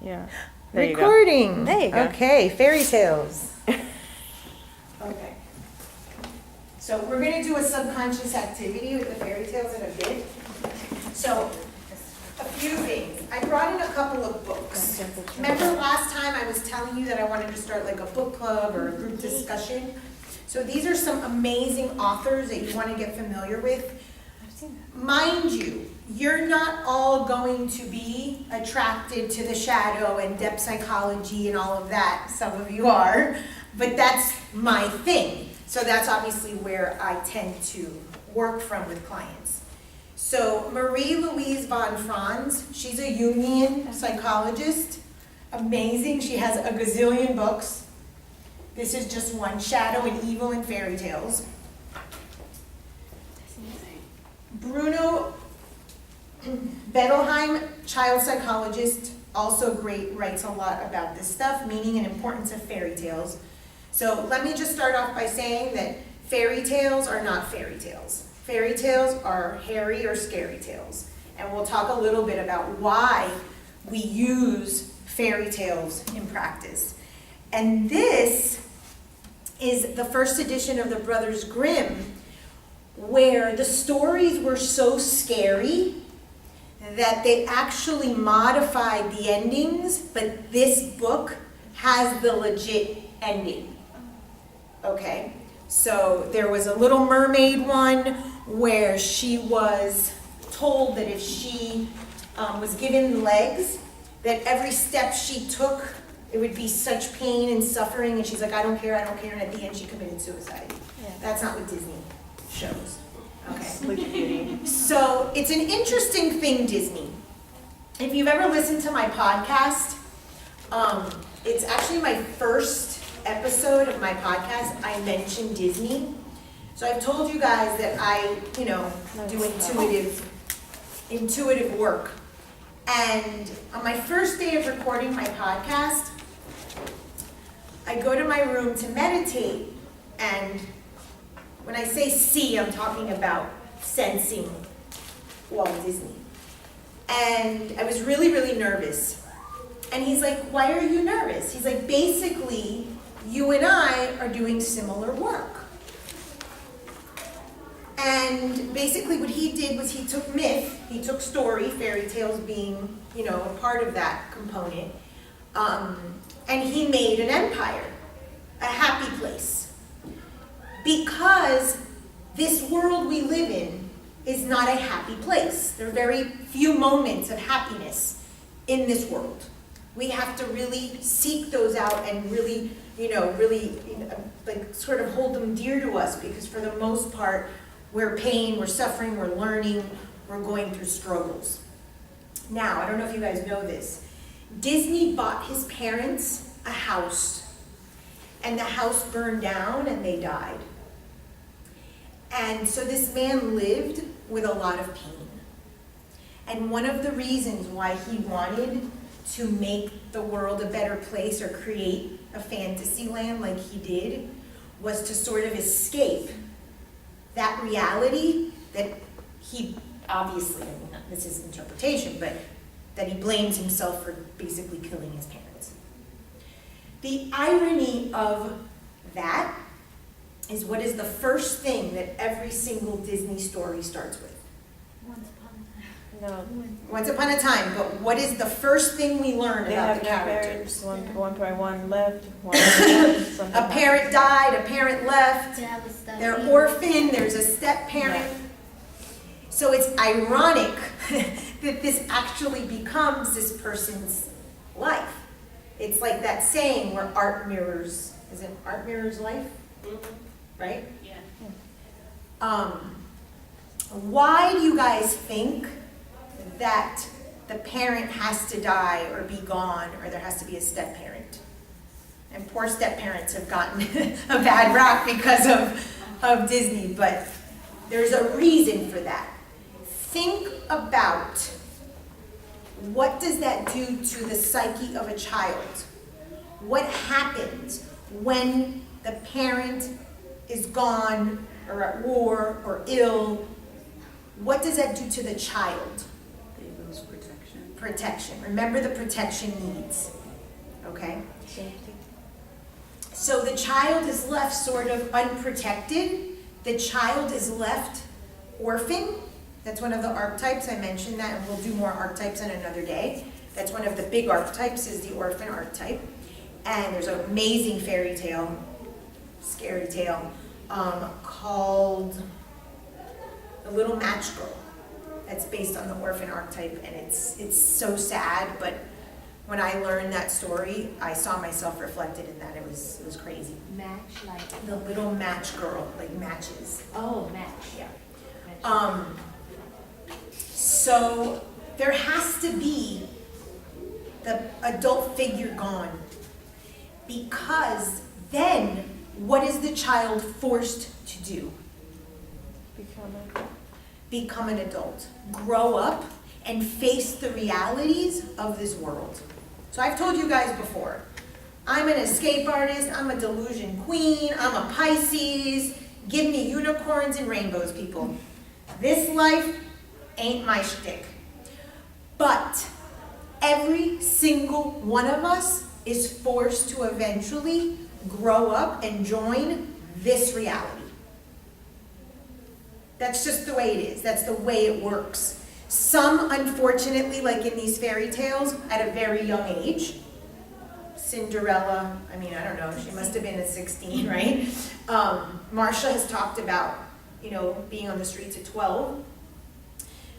Yeah. There Recording. You there you go. Okay, fairy tales. Okay. So we're going to do a subconscious activity with the fairy tales in a bit. So a few things. I brought in a couple of books. Remember last time I was telling you that I wanted to start like a book club or a group discussion? So these are some amazing authors that you want to get familiar with. Mind you, you're not all going to be attracted to the shadow and depth psychology and all of that. Some of you are, but that's my thing. So that's obviously where I tend to work from with clients. So Marie-Louise von Franz, she's a Jungian psychologist. Amazing. She has a gazillion books. This is just one, Shadow and Evil in Fairy Tales. Bruno Bettelheim, child psychologist, also great, writes a lot about this stuff, meaning and importance of fairy tales. So let me just start off by saying that fairy tales are not fairy tales. Fairy tales are hairy or scary tales. And we'll talk a little bit about why we use fairy tales in practice. And this is the first edition of the Brothers Grimm, where the stories were so scary that they actually modified the endings, but this book has the legit ending. Okay, so there was a Little Mermaid one where she was told that if she was given legs, that every step she took, it would be such pain and suffering, and she's like, I don't care, and at the end she committed suicide. Yeah. That's not what Disney shows. Okay. So it's an interesting thing, Disney. If you've ever listened to my podcast, it's actually my first episode of my podcast. I mentioned Disney. So I've told you guys that I, do intuitive work. And on my first day of recording my podcast, I go to my room to meditate, and when I say see, I'm talking about sensing Walt Disney. And I was really, really nervous. And he's like, why are you nervous? He's like, basically, you and I are doing similar work. And basically what he did was he took myth, he took story, fairy tales being, a part of that component, and he made an empire, a happy place. Because this world we live in is not a happy place. There are very few moments of happiness in this world. We have to really seek those out and really, sort of hold them dear to us, because for the most part, we're pain, we're suffering, we're learning, we're going through struggles. Now, I don't know if you guys know this. Disney bought his parents a house, and the house burned down and they died. And so this man lived with a lot of pain. And one of the reasons why he wanted to make the world a better place or create a fantasy land like he did was to sort of escape that reality that he obviously, this is interpretation, but that he blames himself for basically killing his parents. The irony of that is, what is the first thing that every single Disney story starts with? Once upon a time, but what is the first thing we learn about the characters? One left, one left. A parent died, a parent left, they're orphaned, there's a step-parent. Yeah. So it's ironic that this actually becomes this person's life. It's like that saying where art mirrors, is it art mirrors life? Mm-hmm. Right? Yeah. Why do you guys think that the parent has to die or be gone, or there has to be a step-parent? And poor step-parents have gotten a bad rap because of Disney, but there's a reason for that. Think about, what does that do to the psyche of a child? What happens when the parent is gone or at war or ill? What does that do to the child? They lose protection. protection. Remember the protection needs, okay? Safety. So the child is left sort of unprotected. The child is left orphan. That's one of the archetypes. I mentioned that, and we'll do more archetypes on another day. That's one of the big archetypes, is the orphan archetype. And there's an amazing fairy tale, scary tale, called The Little Match Girl. That's based on the orphan archetype, and it's so sad, but when I learned that story, I saw myself reflected in that. It was crazy. Match, like? The little match girl, like matches. Oh, match. Yeah. Match. So there has to be the adult figure gone, because then what is the child forced to do? Become an adult, grow up, and face the realities of this world. So I've told you guys before, I'm an escape artist, I'm a delusion queen, I'm a Pisces, give me unicorns and rainbows, people. This life ain't my shtick. But every single one of us is forced to eventually grow up and join this reality. That's just the way it is. That's the way it works. Some, unfortunately, like in these fairy tales, at a very young age. Cinderella, I mean, I don't know, she must have been at 16, right? Marcia has talked about, being on the streets at 12.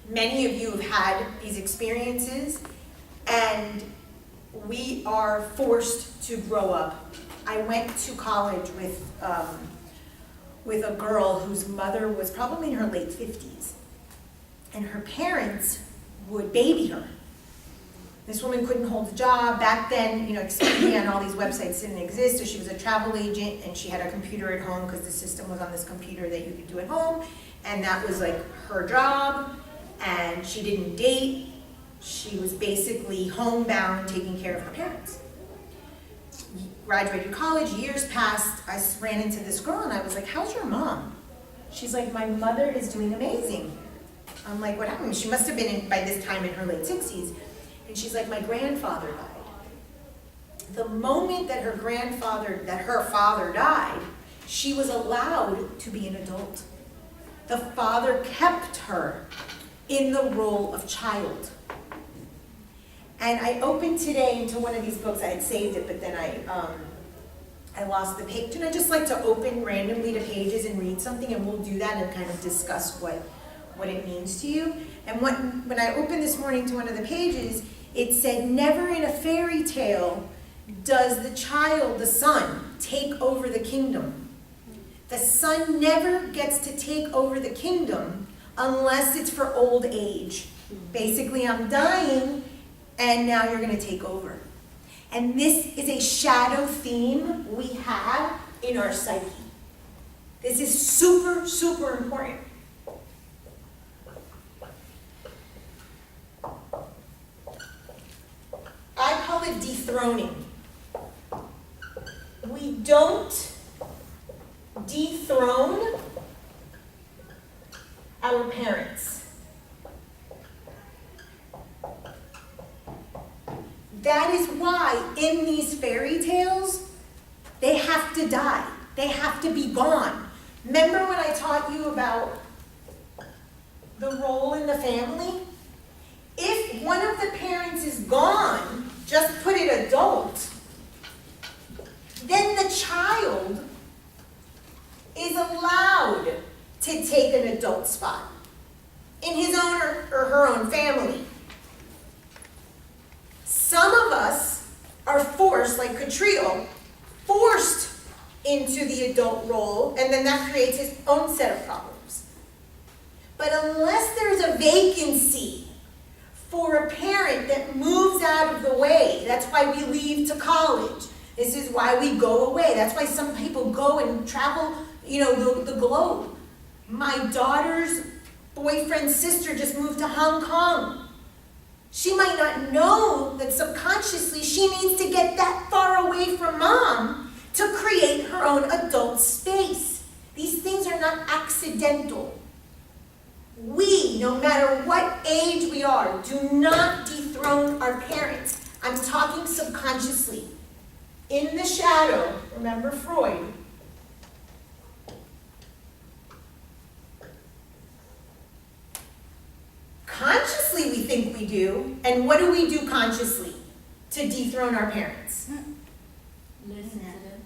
Many of you have had these experiences, and we are forced to grow up. I went to college with a girl whose mother was probably in her late 50s. And her parents would baby her. This woman couldn't hold a job. Back then, Expedia and all these websites didn't exist, so she was a travel agent, and she had a computer at home because the system was on this computer that you could do at home, and that was like her job, and she didn't date. She was basically homebound, taking care of her parents. Graduated college, years passed, I ran into this girl and I was like, how's your mom? She's like, my mother is doing amazing. I'm like, what happened? She must have been by this time in her late 60s. And she's like, my grandfather died. The moment that her father died, she was allowed to be an adult. The father kept her in the role of child. And I opened today into one of these books. I had saved it, but then I lost the page. And I just like to open randomly to pages and read something, and we'll do that and kind of discuss what it means to you. And when I opened this morning to one of the pages, it said, never in a fairy tale does the child, the son, take over the kingdom. The son never gets to take over the kingdom unless it's for old age. Basically, I'm dying, and now you're going to take over. And this is a shadow theme we have in our psyche. This is super, super important. I call it dethroning. We don't dethrone our parents. That is why in these fairy tales, they have to die. They have to be gone. Remember when I taught you about the role in the family? If one of the parents is gone, just put it adult, then the child is allowed to take an adult spot in his own or her own family. Some of us are forced, like Chiron, forced into the adult role, and then that creates his own set of problems. But unless there's a vacancy for a parent that moves out of the way, that's why we leave to college. This is why we go away. That's why some people go and travel, the globe. My daughter's boyfriend's sister just moved to Hong Kong. She might not know that subconsciously she needs to get that far away from mom to create her own adult space. These things are not accidental. We, no matter what age we are, do not dethrone our parents. I'm talking subconsciously. In the shadow, remember Freud. Consciously we think we do, and what do we do consciously to dethrone our parents? Listen to them.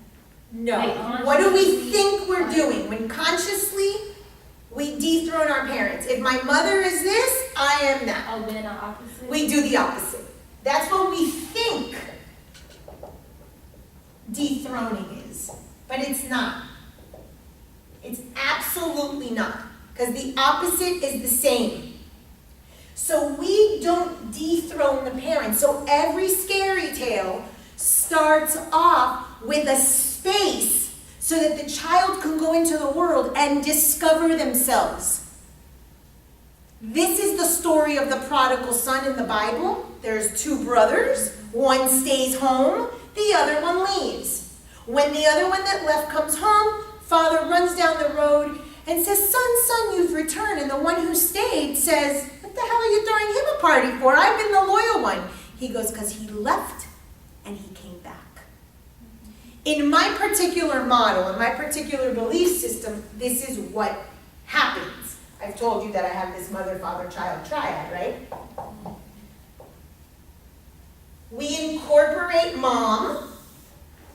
No. Like What do we consciously- think we're doing? When consciously we dethrone our parents. If my mother is this, I am that. Oh, then the opposite. We do the opposite. That's what we think dethroning is, but it's not. It's absolutely not, because the opposite is the same. So we don't dethrone the parents. So every fairy tale starts off with a space so that the child can go into the world and discover themselves. This is the story of the prodigal son in the Bible. There's two brothers. One stays home, the other one leaves. When the other one that left comes home, father runs down the road and says, son, you've returned. And the one who stayed says, what the hell are you throwing him a party for? I've been the loyal one. He goes, because he left and he came back. In my particular model, in my particular belief system, this is what happens. I've told you that I have this mother, father, child triad, right? We incorporate mom,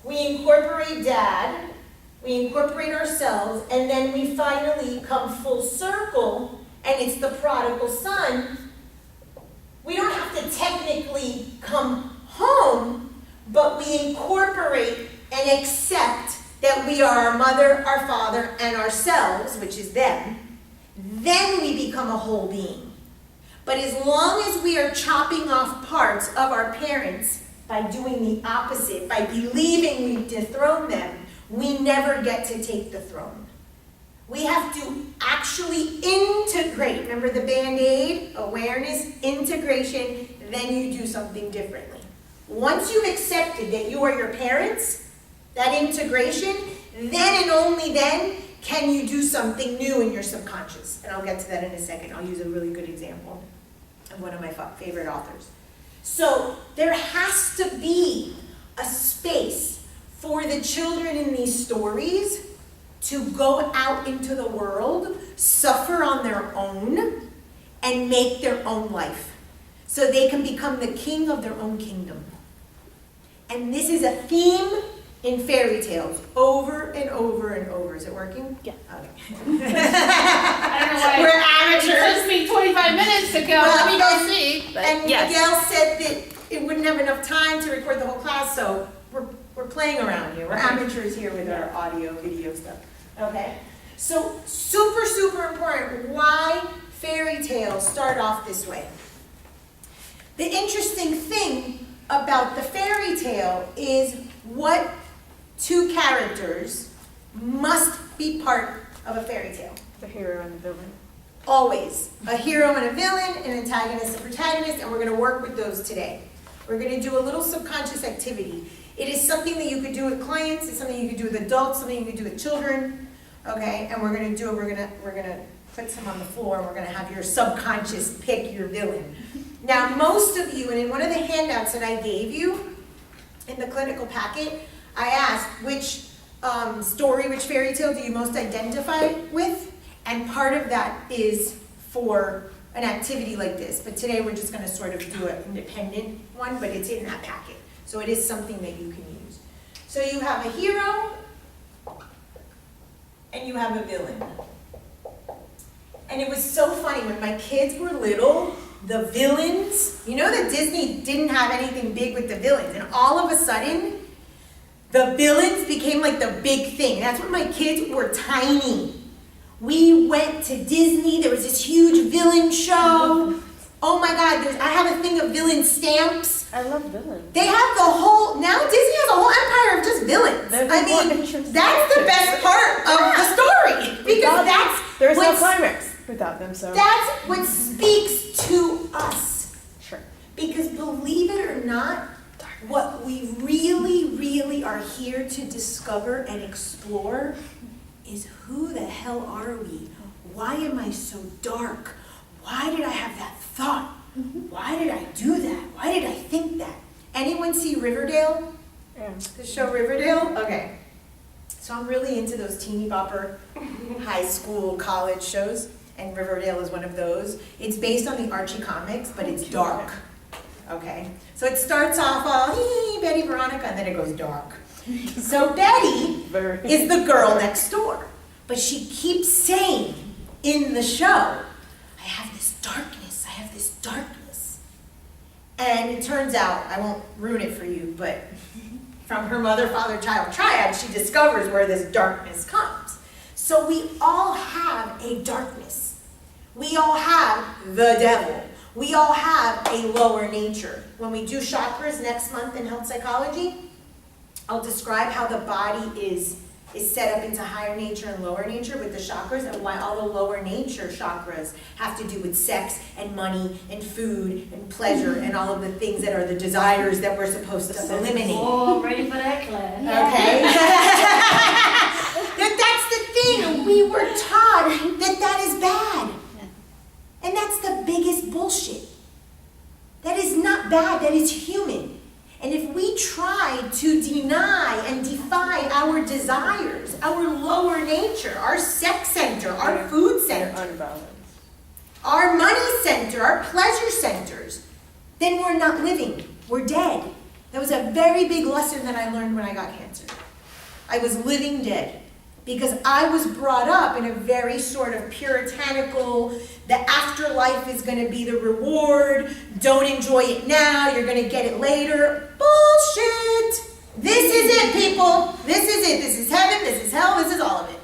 we incorporate dad, we incorporate ourselves, and then we finally come full circle, and it's the prodigal son. We don't have to technically come home, but we incorporate and accept that we are our mother, our father, and ourselves, which is them. Then we become a whole being. But as long as we are chopping off parts of our parents by doing the opposite, by believing we dethrone them, we never get to take the throne. We have to actually integrate. Remember the Band-Aid? Awareness, integration, then you do something differently. Once you've accepted that you are your parents, that integration, then and only then can you do something new in your subconscious. And I'll get to that in a second. I'll use a really good example of one of my favorite authors. So there has to be a space for the children in these stories to go out into the world, suffer on their own, and make their own life. So they can become the king of their own kingdom. And this is a theme in fairy tales, over and over and over. Is it working? Yeah. Okay. I don't know why. We're It amateurs. took me 25 minutes to go. Let me go see. But And yes. Miguel said that it wouldn't have enough time to record the whole class, so we're playing around here. We're amateurs here with our audio, video stuff. Okay? So super, super important. Why fairy tales start off this way? The interesting thing about the fairy tale is what two characters must be part of a fairy tale. The hero and the villain. Always. A hero and a villain, an antagonist and protagonist, and we're going to work with those today. We're going to do a little subconscious activity. It is something that you could do with clients, it's something you could do with adults, something you could do with children, okay? And we're going to do it, we're going to put some on the floor, and we're going to have your subconscious pick your villain. Now, most of you, and in one of the handouts that I gave you in the clinical packet, I asked which story, which fairy tale do you most identify with? And part of that is for an activity like this. But today we're just going to sort of do an independent one, but it's in that packet. So it is something that you can use. So you have a hero, and you have a villain. And it was so funny, when my kids were little, the villains, you know that Disney didn't have anything big with the villains, and all of a sudden, the villains became like the big thing. That's when my kids were tiny. We went to Disney, there was this huge villain show. Oh my God, I have a thing of villain stamps. I love villains. They have the whole, now Disney has a whole empire of just villains. There's I more mean, entrance that's the best part of the story. Because that's There's no what's- climax without them, so. that's what speaks to us. Sure. Because believe it or not, what we really, really are here to discover and explore is who the hell are we? why am I so dark? Why did I have that thought? Why did I do that? Why did I think that? Anyone see Riverdale? Yeah. The show Riverdale? Okay. So I'm really into those teeny bopper high school, college shows, and Riverdale is one of those. It's based on the Archie comics, but it's dark. Okay? So it starts off all, Betty, Veronica, and then it goes dark. So Betty is the girl next door, but she keeps saying in the show, I have this darkness, I have this darkness. And it turns out, I won't ruin it for you, but from her mother, father, child, triad, she discovers where this darkness comes. So we all have a darkness. We all have the devil. We all have a lower nature. When we do chakras next month in health psychology, I'll describe how the body is set up into higher nature and lower nature with the chakras, and why all the lower nature chakras have to do with sex and money and food and pleasure and all of the things that are the desires that we're supposed to eliminate. Oh, ready for that class. Okay? That's the thing. We were taught that that is bad. And that's the biggest bullshit. That is not bad. That is human. And if we try to deny and defy our desires, our lower nature, our sex center, our food center, Unbalanced. our money center, our pleasure centers, then we're not living. We're dead. That was a very big lesson that I learned when I got cancer. I was living dead because I was brought up in a very sort of puritanical, the afterlife is going to be the reward, don't enjoy it now, you're going to get it later. Bullshit! This is it, people. This is it. This is heaven, this is hell, this is all of it.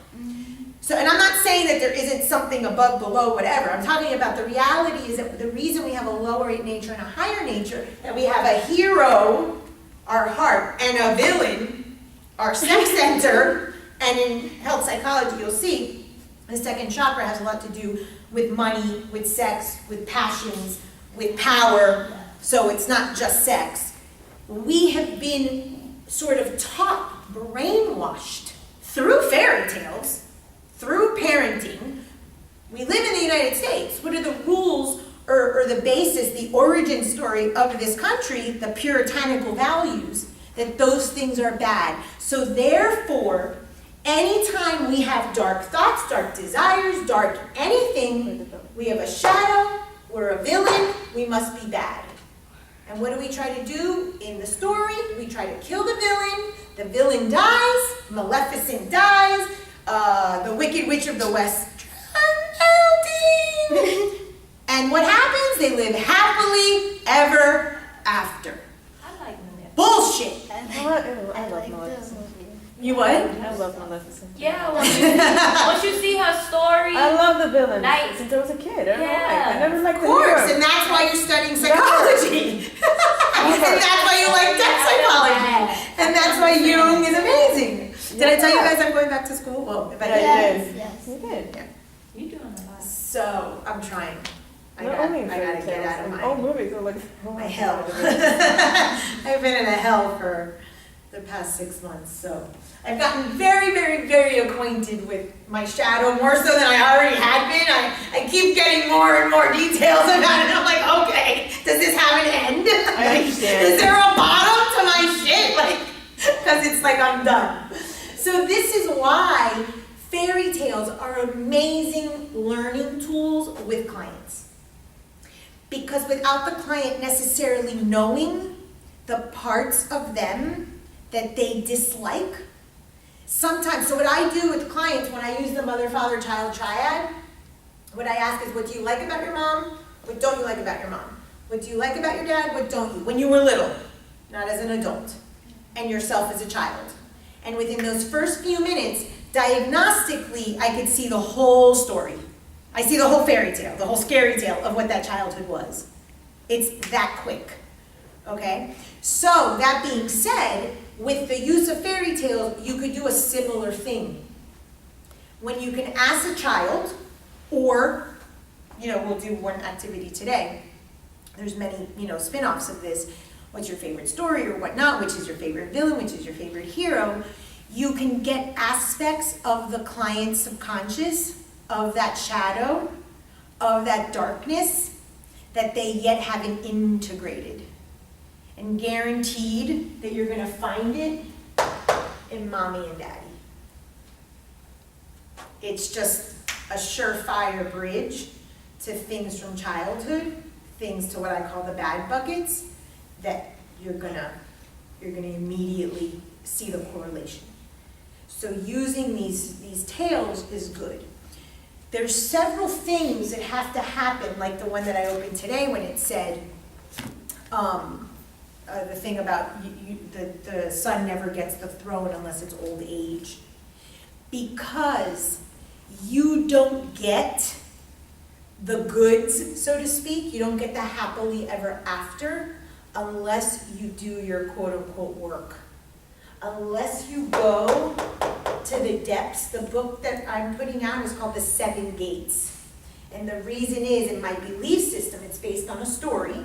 So, and I'm not saying that there isn't something above, below, whatever. I'm talking about the reality is that the reason we have a lower nature and a higher nature, that we have a hero, our heart, and a villain, our sex center, and in health psychology you'll see the second chakra has a lot to do with money, with sex, with passions, with power. So it's not just sex. We have been sort of taught, brainwashed through fairy tales, through parenting. We live in the United States. What are the rules or the basis, the origin story of this country, the puritanical values, that those things are bad. So therefore, anytime we have dark thoughts, dark desires, dark anything, we have a shadow, we're a villain, we must be bad. And what do we try to do in the story? We try to kill the villain dies, Maleficent dies, the Wicked Witch of the West, and what happens? They live happily ever after. I like Maleficent. Bullshit! I love Maleficent. You what? I love Maleficent. Yeah, once you see her story. I love the villain Nice. since I was a kid. I don't know Yeah. why. I never liked Of the course, hero. and that's why you're studying psychology. And that's why you like depth psychology. And that's why Jung is amazing. Did I tell you guys I'm going back to school? Well, if I didn't. Yes. Yes. You did. You're doing a lot. So, I'm trying. I Not gotta only in fairy get tales, out of in all my movies are like hell. I've been in a hell for the past 6 months, so I've gotten very, very, very acquainted with my shadow, more so than I already had been. I keep getting more and more details about it, and I'm like, okay, does this have an end? I understand. Is there a bottom to my shit? Because it's like I'm done. So this is why fairy tales are amazing learning tools with clients. Because without the client necessarily knowing the parts of them that they dislike, sometimes, so what I do with clients when I use the mother, father, child triad, what I ask is, what do you like about your mom? What don't you like about your mom? What do you like about your dad? What don't you? When you were little, not as an adult, and yourself as a child. And within those first few minutes, diagnostically, I could see the whole story. I see the whole fairy tale, the whole scary tale of what that childhood was. It's that quick, okay? So, that being said, with the use of fairy tales, you could do a similar thing. When you can ask a child, or, we'll do one activity today. There's many, spin-offs of this. What's your favorite story or whatnot? Which is your favorite villain? Which is your favorite hero? You can get aspects of the client's subconscious of that shadow, of that darkness, that they yet haven't integrated. And guaranteed that you're going to find it in mommy and daddy. It's just a surefire bridge to things from childhood, things to what I call the bad buckets, that you're gonna immediately see the correlation. So using these tales is good. There's several things that have to happen, like the one that I opened today when it said, the thing about the son never gets the throne unless it's old age. Because you don't get the goods, so to speak, you don't get the happily ever after unless you do your quote-unquote work. Unless you go to the depths. The book that I'm putting out is called The 7 Gates. And the reason is, in my belief system, it's based on a story.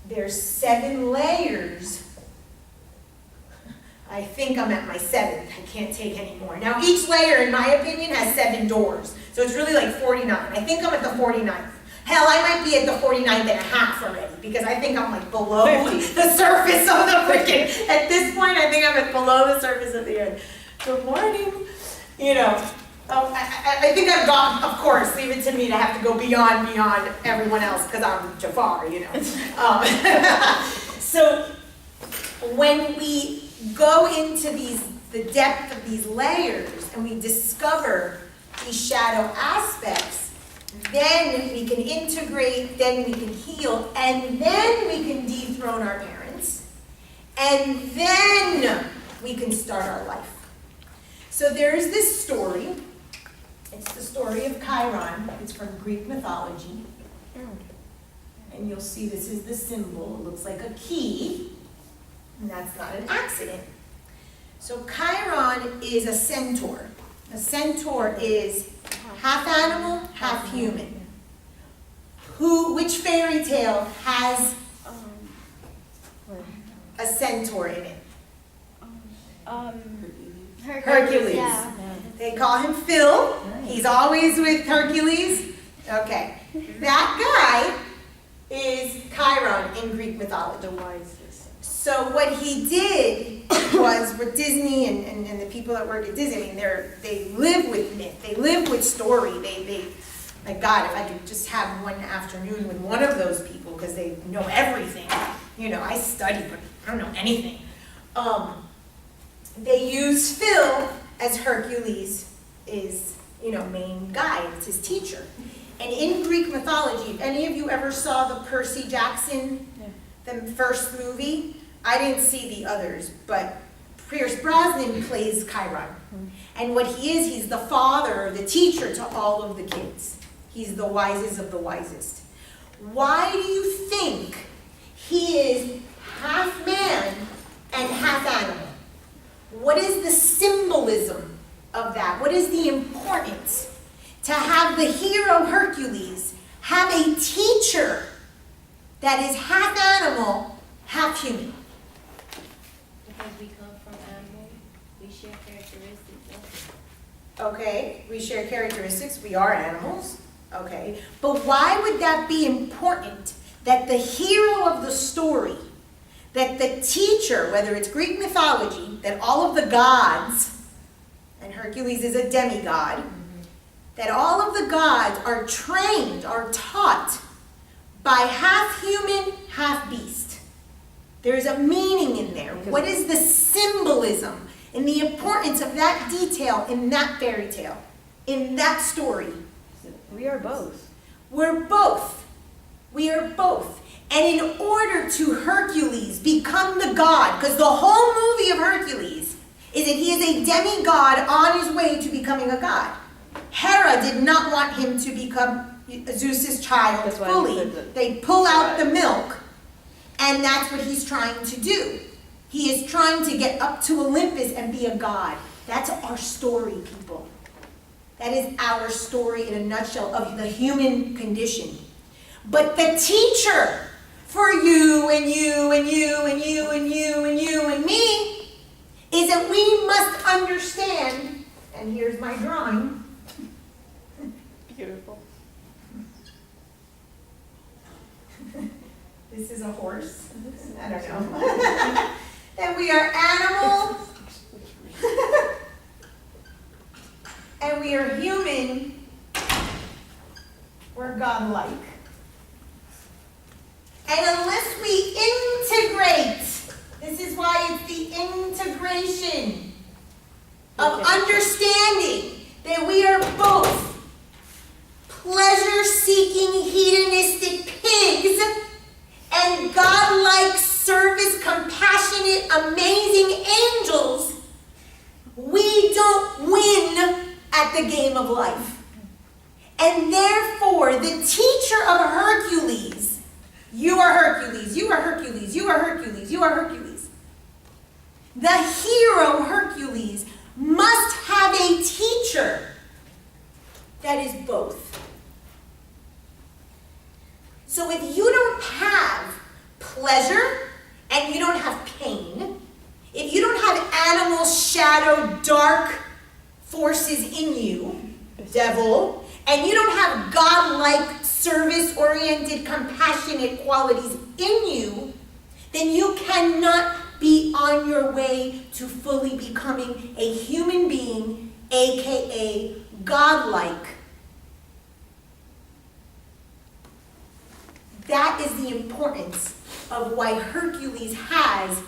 There's 7 layers. I think I'm at my 7th. I can't take any more. Now, each layer, in my opinion, has 7 doors. So it's really like 49. I think I'm at the 49th. Hell, I might be at the 49th and a half already, because I think I'm like below the surface of the freaking, at this point, I think I'm at below the surface of the earth. Good morning. You know, I think I've gone, of course, leave it to me to have to go beyond everyone else, because I'm Jafar, you know. So when we go into the depth of these layers and we discover these shadow aspects, then we can integrate, then we can heal, and then we can dethrone our parents, and then we can start our life. So there's this story. It's the story of Chiron. It's from Greek mythology. And you'll see this is the symbol. It looks like a key, and that's not an accident. So Chiron is a centaur. A centaur is half animal, half human. Which fairy tale has a centaur in it? Hercules. Yeah. They call him Phil. He's always with Hercules. Okay. That guy is Chiron in Greek mythology. The wisest. So what he did was, with Disney and the people that work at Disney, I mean, they live with myth. They live with story. They like, God, if I could just have one afternoon with one of those people, because they know everything. You know, I study, but I don't know anything. They use Phil as Hercules is, main guy. It's his teacher. And in Greek mythology, if any of you ever saw the Percy Jackson, the first movie, I didn't see the others, but Pierce Brosnan plays Chiron. And what he is, he's the father, the teacher to all of the kids. He's the wisest of the wisest. Why do you think he is half man and half animal? What is the symbolism of that? What is the importance to have the hero Hercules have a teacher that is half animal, half human? Because we come from animals, we share characteristics. Okay, we share characteristics, we are animals, okay. But why would that be important, that the hero of the story, that the teacher, whether it's Greek mythology, that all of the gods, and Hercules is a demigod, that all of the gods are trained, are taught by half human, half beast? There's a meaning in there. What is the symbolism and the importance of that detail in that fairy tale, in that story? We are both. We're both. We are both. And in order to Hercules become the god, because the whole movie of Hercules is that he is a demigod on his way to becoming a god. Hera did not want him to become Zeus's child That's why fully. he said They pull out the milk, and that's what he's trying to do. He is trying to get up to Olympus and be a god. That's our story, people. That is our story in a nutshell of the human condition. But the teacher for you and you and you and you and you and you and me is that we must understand, and here's my drawing, This is a horse. I don't know. Then we are animal. And we are human. We're godlike. And unless we integrate, this is why it's the integration of understanding that we are both pleasure-seeking, hedonistic pigs and godlike, service, compassionate, amazing angels. We don't win at the game of life. And therefore, the teacher of Hercules, you are Hercules, you are Hercules, you are Hercules, you are Hercules. The hero Hercules must have a teacher that is both. So if you don't have pleasure and you don't have pain, if you don't have animal, shadow, dark forces in you, devil, and you don't have godlike, service-oriented, compassionate qualities in you, then you cannot be on your way to fully becoming a human being, aka godlike. That is the importance of why Hercules has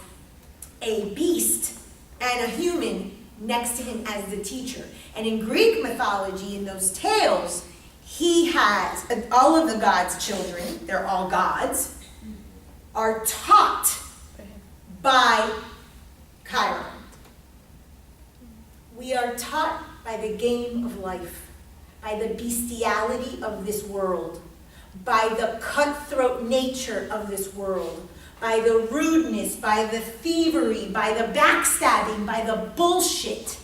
a beast and a human next to him as the teacher. And in Greek mythology, in those tales, he has, all of the gods' children, they're all gods, are taught by Chiron. We are taught by the game of life, by the bestiality of this world, by the cutthroat nature of this world, by the rudeness, by the thievery, by the backstabbing, by the bullshit.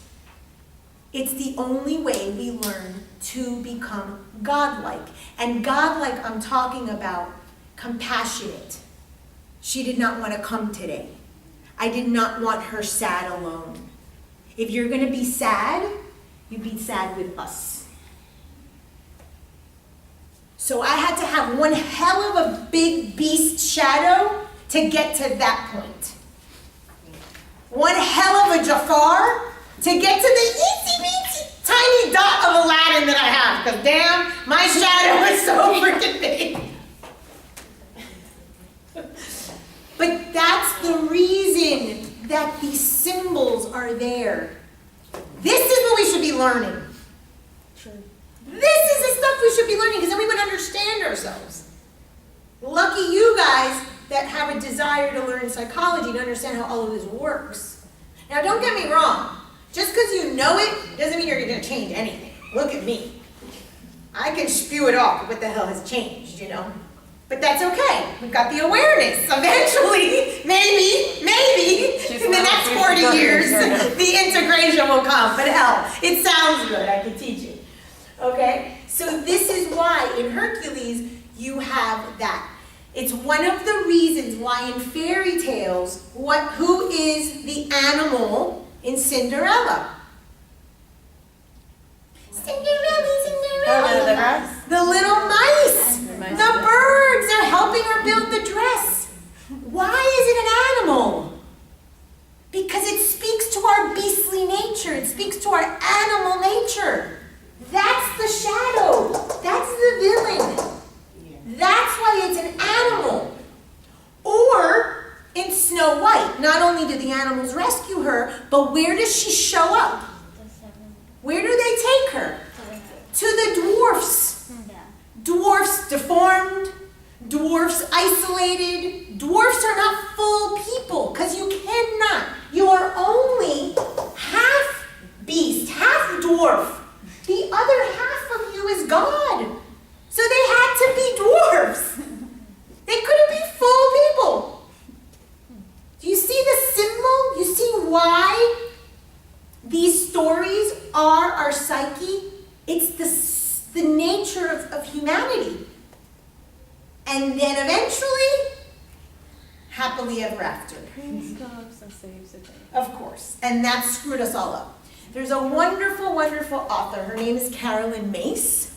It's the only way we learn to become godlike. And godlike, I'm talking about compassionate. She did not want to come today. I did not want her sad alone. If you're going to be sad, you be sad with us. So I had to have one hell of a big beast shadow to get to that point. One hell of a Jafar to get to the itsy-bitsy tiny dot of Aladdin that I have. Because damn, my shadow is so freaking big. But that's the reason that these symbols are there. This is what we should be learning. True. This is the stuff we should be learning because then we would understand ourselves. Lucky you guys that have a desire to learn psychology to understand how all of this works. Now don't get me wrong. Just because you know it doesn't mean you're going to change anything. Look at me. I can spew it off. What the hell has changed, you know? But that's okay. We've got the awareness. Eventually, maybe, in the next 40 years, the integration will come. But hell, it sounds good. I can teach it. Okay? So this is why in Hercules, you have that. It's one of the reasons why in fairy tales, who is the animal in Cinderella? Cinderella. The little mice. The birds are helping her build the dress. Why is it an animal? Because it speaks to our beastly nature. It speaks to our animal nature. That's the shadow. That's the villain. That's why it's an animal. Or in Snow White, not only do the animals rescue her, but where does she show up? Where do they take her? To the dwarfs. Dwarfs deformed, dwarfs isolated. Dwarfs are not full people because you cannot. You are only half beast, half dwarf. The other half of you is God. So they had to be dwarfs. They couldn't be full people. Do you see the symbol? You see why these stories are our psyche? It's the nature of humanity. And then eventually, happily ever after. Prince comes and saves the day. Of course. And that screwed us all up. There's a wonderful, wonderful author. Her name is Carolyn Mace.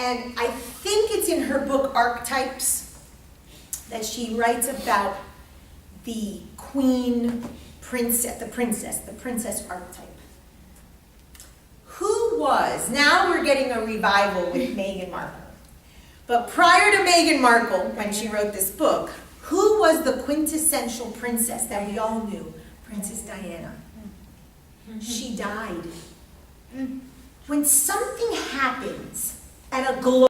And I think it's in her book Archetypes that she writes about the princess archetype. Who was, now we're getting a revival with Meghan Markle. But prior to Meghan Markle, when she wrote this book, who was the quintessential princess that we all knew? Princess Diana. She died. When something happens at a global